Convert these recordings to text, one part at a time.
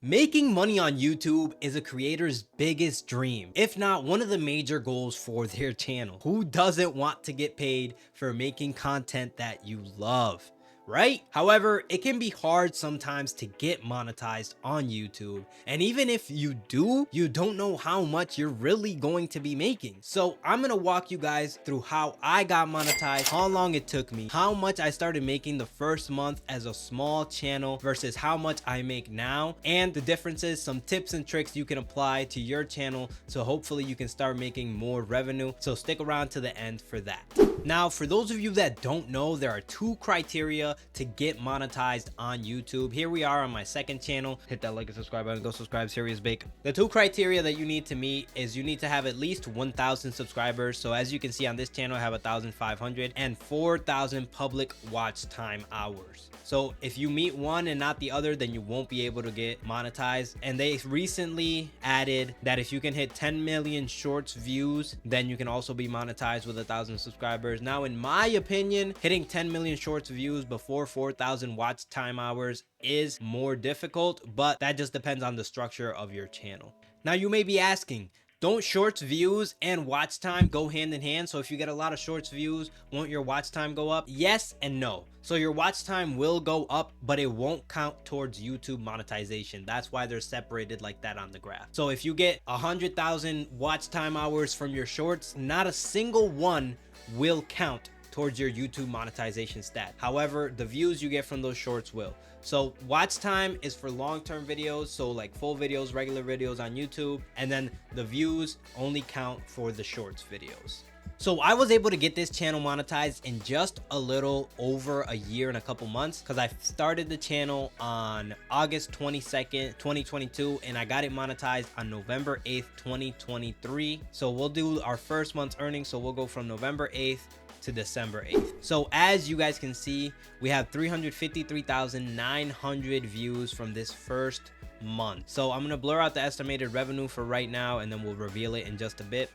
Making money on YouTube is a creator's biggest dream, if not one of the major goals for their channel. Who doesn't want to get paid for making content that you love? Right? However, it can be hard sometimes to get monetized on YouTube. And even if you do, you don't know how much you're really going to be making. So I'm going to walk you guys through how I got monetized, how long it took me, how much I started making the first month as a small channel versus how much I make now, and the differences, some tips and tricks you can apply to your channel so hopefully you can start making more revenue. So stick around to the end for that. Now, for those of you that don't know, there are two criteria to get monetized on YouTube. Here we are on my second channel. Hit that like and subscribe button. Go subscribe, Serious Bake. The two criteria that you need to meet is you need to have at least 1,000 subscribers. So as you can see on this channel, I have 1,500 and 4,000 public watch time hours. So if you meet one and not the other, then you won't be able to get monetized. And they recently added that if you can hit 10 million shorts views, then you can also be monetized with 1,000 subscribers. Now, in my opinion, hitting 10 million shorts views before 4,000 watch time hours is more difficult, but that just depends on the structure of your channel. Now, you may be asking, don't shorts views and watch time go hand in hand? So if you get a lot of shorts views, won't your watch time go up? Yes and no. So your watch time will go up, but it won't count towards YouTube monetization. That's why they're separated like that on the graph. So if you get 100,000 watch time hours from your shorts, not a single one will count towards your YouTube monetization stat. However, the views you get from those shorts will. So watch time is for long-term videos, so like full videos, regular videos on YouTube, and then the views only count for the shorts videos. So I was able to get this channel monetized in just a little over a year and a couple months, because I started the channel on August 22nd, 2022, and I got it monetized on November 8th, 2023. So we'll do our first month's earnings. So we'll go from November 8th to December 8th. So as you guys can see, we have 353,900 views from this first month. So I'm gonna blur out the estimated revenue for right now, and then we'll reveal it in just a bit.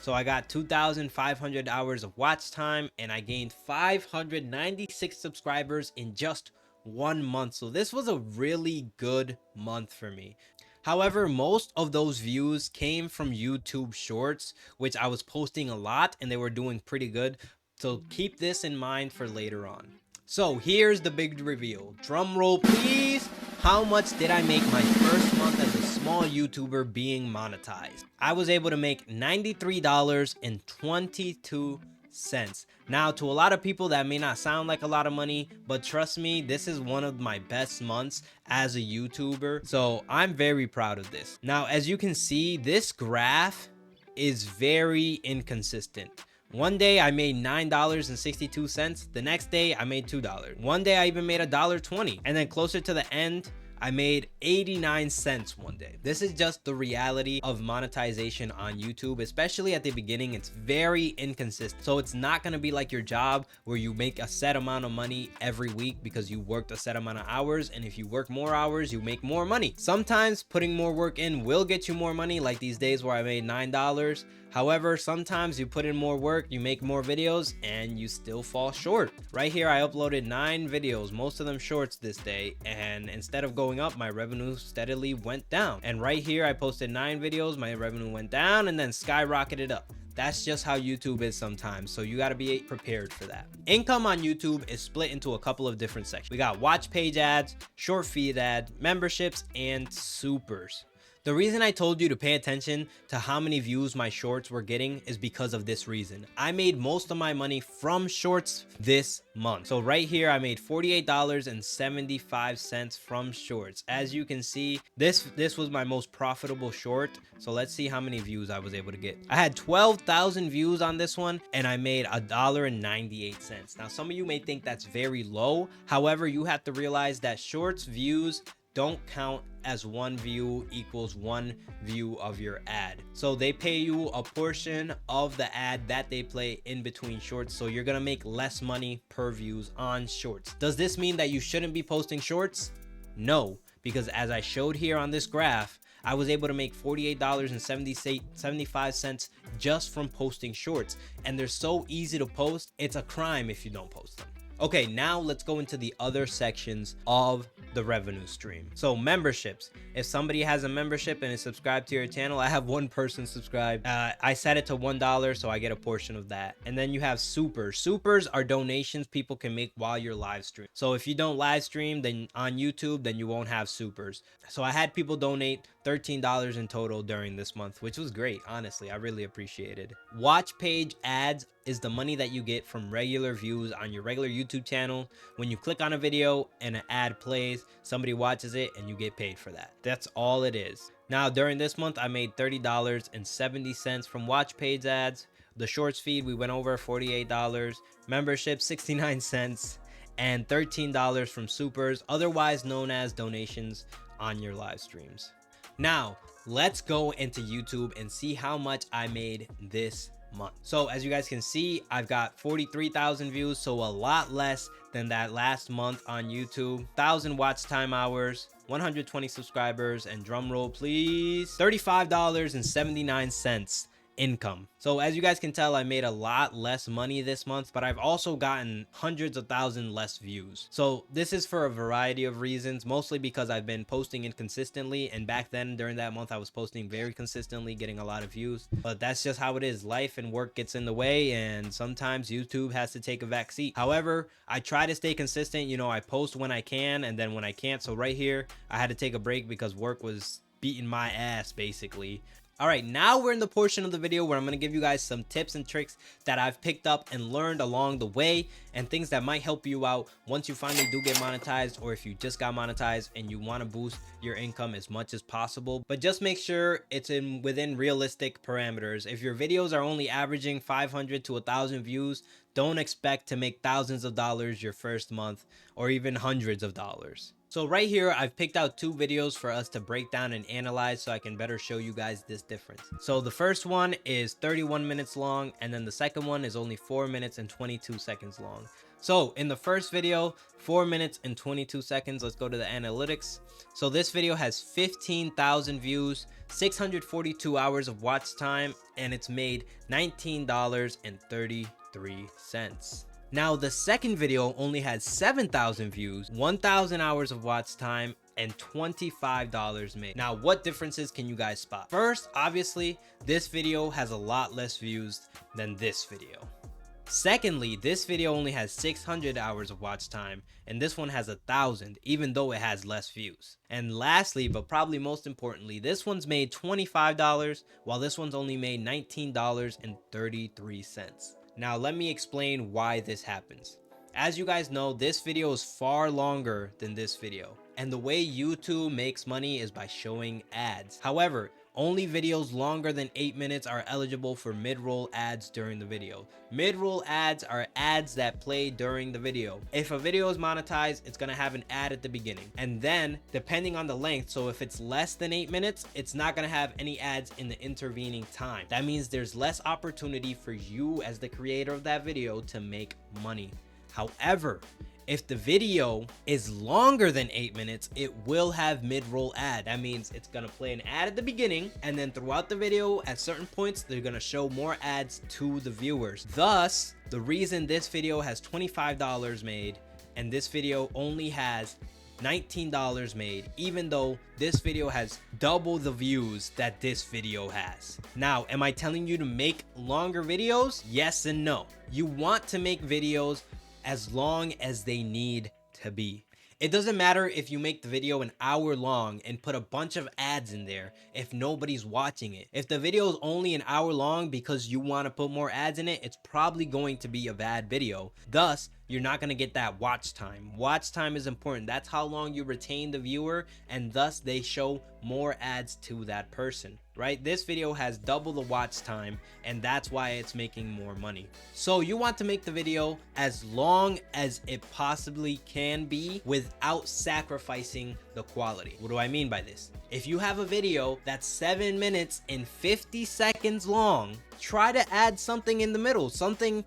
So I got 2,500 hours of watch time, and I gained 596 subscribers in just 1 month. So this was a really good month for me. However, most of those views came from YouTube Shorts, which I was posting a lot and they were doing pretty good. So keep this in mind for later on. So here's the big reveal. Drum roll, please. How much did I make my first month as a small YouTuber being monetized? I was able to make $93.22. Now, to a lot of people, that may not sound like a lot of money, but trust me, this is one of my best months as a YouTuber. So I'm very proud of this. Now, as you can see, this graph is very inconsistent. One day I made $9.62. The next day I made $2. One day I even made $1.20. And then closer to the end, I made 89 cents one day. This is just the reality of monetization on YouTube, especially at the beginning. It's very inconsistent. So it's not gonna be like your job where you make a set amount of money every week because you worked a set amount of hours. And if you work more hours, you make more money. Sometimes putting more work in will get you more money, like these days where I made $9. However, sometimes you put in more work, you make more videos, and you still fall short. Right here, I uploaded 9 videos, most of them shorts this day, and instead of going up, my revenue steadily went down. And right here, I posted 9 videos, my revenue went down and then skyrocketed up. That's just how YouTube is sometimes, so you got to be prepared for that. Income on YouTube is split into a couple of different sections. We got watch page ads, short feed ads, memberships, and supers. The reason I told you to pay attention to how many views my shorts were getting is because of this reason. I made most of my money from shorts this month. So right here, I made $48.75 from shorts. As you can see, this was my most profitable short. So let's see how many views I was able to get. I had 12,000 views on this one, and I made $1.98. Now, some of you may think that's very low. However, you have to realize that shorts views don't count as one view equals one view of your ad. So they pay you a portion of the ad that they play in between shorts. So you're gonna make less money per views on shorts. Does this mean that you shouldn't be posting shorts? No, because as I showed here on this graph, I was able to make $48.75 just from posting shorts. And they're so easy to post, it's a crime if you don't post them. Okay, now let's go into the other sections of the revenue stream. So memberships, if somebody has a membership and is subscribed to your channel, I have one person subscribed. I set it to $1, so I get a portion of that. And then you have supers are donations people can make while you're live stream. So if you don't live stream then on YouTube, then you won't have supers. So I had people donate $13 in total during this month, which was great. Honestly, I really appreciated. Watch page ads is the money that you get from regular views on your regular YouTube channel. When you click on a video and an ad plays, somebody watches it and you get paid for that. That's all it is. Now, during this month, I made $30.70 from watch page ads. The shorts feed, we went over $48. Membership, 69 cents. And $13 from supers, otherwise known as donations on your live streams. Now, let's go into YouTube and see how much I made this month. So as you guys can see, I've got 43,000 views, so a lot less than that last month on YouTube. 1,000 watch time hours, 120 subscribers, and drum roll please, $35.79 income. So as you guys can tell, I made a lot less money this month, but I've also gotten hundreds of thousands less views. So this is for a variety of reasons, mostly because I've been posting inconsistently, and back then during that month I was posting very consistently, getting a lot of views. But that's just how it is. Life and work gets in the way, and sometimes YouTube has to take a back seat. However, I try to stay consistent. You know, I post when I can, and then when I can't. So right here I had to take a break because work was beating my ass basically. All right, now we're in the portion of the video where I'm going to give you guys some tips and tricks that I've picked up and learned along the way, and things that might help you out once you finally do get monetized, or if you just got monetized and you want to boost your income as much as possible. But just make sure it's within realistic parameters. If your videos are only averaging 500 to 1,000 views, don't expect to make thousands of dollars your first month, or even hundreds of dollars. So right here, I've picked out two videos for us to break down and analyze so I can better show you guys this difference. So the first one is 31 minutes long, and then the second one is only 4 minutes and 22 seconds long. So in the first video, 4 minutes and 22 seconds, let's go to the analytics. So this video has 15,000 views, 642 hours of watch time, and it's made $19.33. Now the second video only has 7,000 views, 1,000 hours of watch time, and $25 made. Now what differences can you guys spot? First, obviously, this video has a lot less views than this video. Secondly, this video only has 600 hours of watch time, and this one has 1,000, even though it has less views. And lastly, but probably most importantly, this one's made $25, while this one's only made $19.33. Now let me explain why this happens. As you guys know, this video is far longer than this video, and the way YouTube makes money is by showing ads. However, only videos longer than 8 minutes are eligible for mid-roll ads during the video. Mid-roll ads are ads that play during the video. If a video is monetized, it's gonna have an ad at the beginning, and then depending on the length, so if it's less than 8 minutes, it's not gonna have any ads in the intervening time. That means there's less opportunity for you as the creator of that video to make money. However, if the video is longer than 8 minutes, it will have mid-roll ad. That means it's gonna play an ad at the beginning, and then throughout the video, at certain points, they're gonna show more ads to the viewers. Thus, the reason this video has $25 made and this video only has $19 made, even though this video has double the views that this video has. Now, am I telling you to make longer videos? Yes and no. You want to make videos as long as they need to be. It doesn't matter if you make the video an hour long and put a bunch of ads in there if nobody's watching it. If the video is only an hour long because you want to put more ads in it, it's probably going to be a bad video. Thus, you're not going to get that watch time. Watch time is important. That's how long you retain the viewer, and thus they show more ads to that person, right? This video has double the watch time, and that's why it's making more money. So you want to make the video as long as it possibly can be without sacrificing the quality. What do I mean by this? If you have a video that's 7 minutes and 50 seconds long, try to add something in the middle, find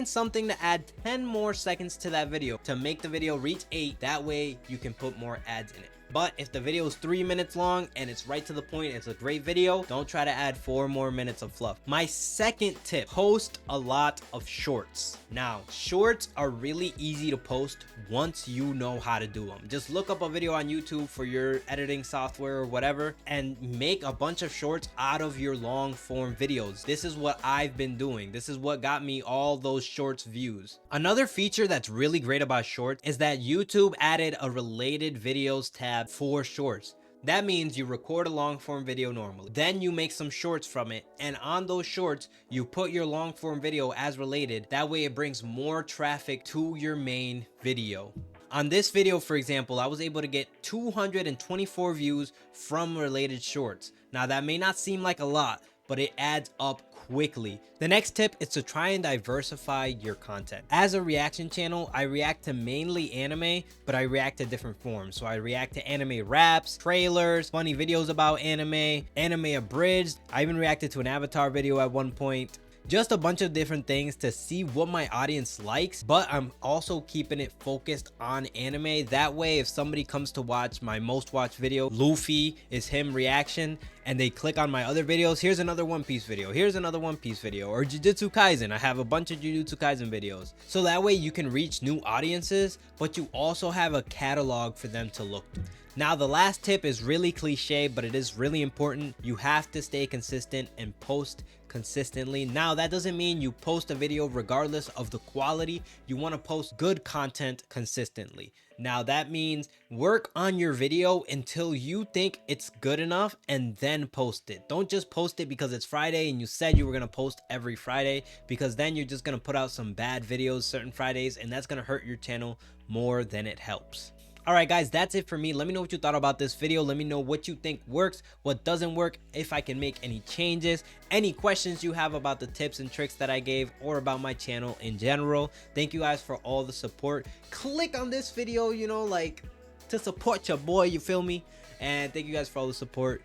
something to add 10 more seconds to that video to make the video reach 8. That way you can put more ads in it. But if the video is 3 minutes long and it's right to the point, it's a great video, don't try to add 4 more minutes of fluff. My second tip, post a lot of shorts. Now, shorts are really easy to post once you know how to do them. Just look up a video on YouTube for your editing software or whatever and make a bunch of shorts out of your long form videos. This is what I've been doing. This is what got me all those shorts views. Another feature that's really great about shorts is that YouTube added a related videos tab for shorts. That means you record a long form video normally, then you make some shorts from it, and on those shorts you put your long form video as related. That way it brings more traffic to your main video. On this video, for example, I was able to get 224 views from related shorts. Now that may not seem like a lot, but it adds up quickly. The next tip is to try and diversify your content. As a reaction channel, I react to mainly anime, but I react to different forms. So I react to anime raps, trailers, funny videos about anime abridged. I even reacted to an Avatar video at one point. Just a bunch of different things to see what my audience likes, but I'm also keeping it focused on anime. That way, if somebody comes to watch my most watched video, Luffy is him reaction, and they click on my other videos, here's another One Piece video, here's another One Piece video, or Jujutsu Kaisen. I have a bunch of Jujutsu Kaisen videos. So that way you can reach new audiences, but you also have a catalog for them to look through. Now, the last tip is really cliche, but it is really important. You have to stay consistent and post consistently. Now, that doesn't mean you post a video regardless of the quality. You want to post good content consistently. Now, that means work on your video until you think it's good enough and then post it. Don't just post it because it's Friday and you said you were going to post every Friday, because then you're just going to put out some bad videos certain Fridays, and that's going to hurt your channel more than it helps. All right, guys, that's it for me. Let me know what you thought about this video. Let me know what you think works, what doesn't work, if I can make any changes, any questions you have about the tips and tricks that I gave, or about my channel in general. Thank you guys for all the support. Click on this video, you know, like, to support your boy, you feel me? And thank you guys for all the support.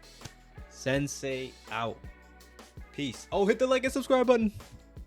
Sensei out. Peace. Oh, hit the like and subscribe button.